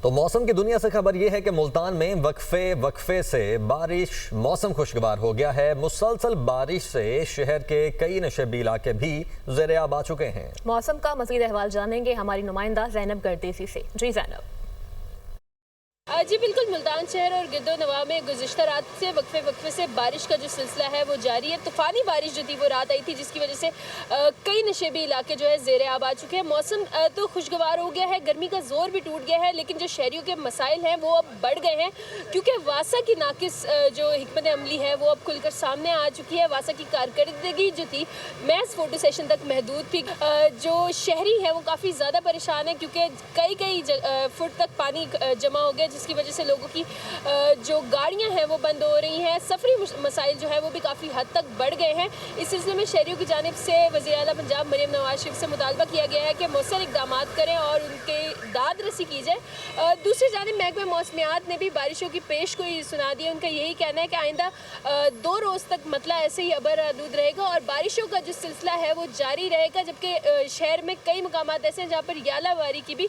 تو موسم کی دنیا سے خبر یہ ہے کہ ملتان میں وقفے سے بارش، موسم خوشگوار ہو گیا ہے۔ مسلسل بارش سے شہر کے کئی نشیبی علاقے بھی زیر آب آ چکے ہیں۔ موسم کا مزید احوال جانیں گے ہماری نمائندہ زینب گردیسی سے۔ جی زینب۔ جی بالکل، ملتان شہر اور گرد و نواح میں گزشتہ رات سے وقفے سے بارش کا جو سلسلہ ہے وہ جاری ہے۔ طوفانی بارش جو تھی وہ رات آئی تھی، جس کی وجہ سے کئی نشیبی علاقے جو ہے زیر آب آ چکے ہیں۔ موسم تو خوشگوار ہو گیا ہے، گرمی کا زور بھی ٹوٹ گیا ہے، لیکن جو شہریوں کے مسائل ہیں وہ اب بڑھ گئے ہیں، کیونکہ واسا کی ناقص جو حکمت عملی ہے وہ اب کھل کر سامنے آ چکی ہے۔ واسا کی کارکردگی جو تھی محض فوٹو سیشن تک محدود تھی۔ جو شہری ہیں وہ کافی زیادہ پریشان ہیں، کیونکہ کئی فٹ تک پانی جمع ہو گیا، جس کی وجہ سے لوگوں کی جو گاڑیاں ہیں وہ بند ہو رہی ہیں۔ سفری مسائل جو ہے وہ بھی کافی حد تک بڑھ گئے ہیں۔ اس سلسلے میں شہریوں کی جانب سے وزیر اعلیٰ پنجاب مریم نواز شریف سے مطالبہ کیا گیا ہے کہ مؤثر اقدامات کریں اور ان کے داد رسی کی جائے۔ دوسری جانب محکمہ موسمیات نے بھی بارشوں کی پیش گوئی سنا دی ہے۔ ان کا یہی کہنا ہے کہ آئندہ 2 روز تک مطلع ایسے ہی ابر آلود رہے گا اور بارشوں کا جو سلسلہ ہے وہ جاری رہے گا، جبکہ شہر میں کئی مقامات ایسے ہیں جہاں پر یالہ باری کی بھی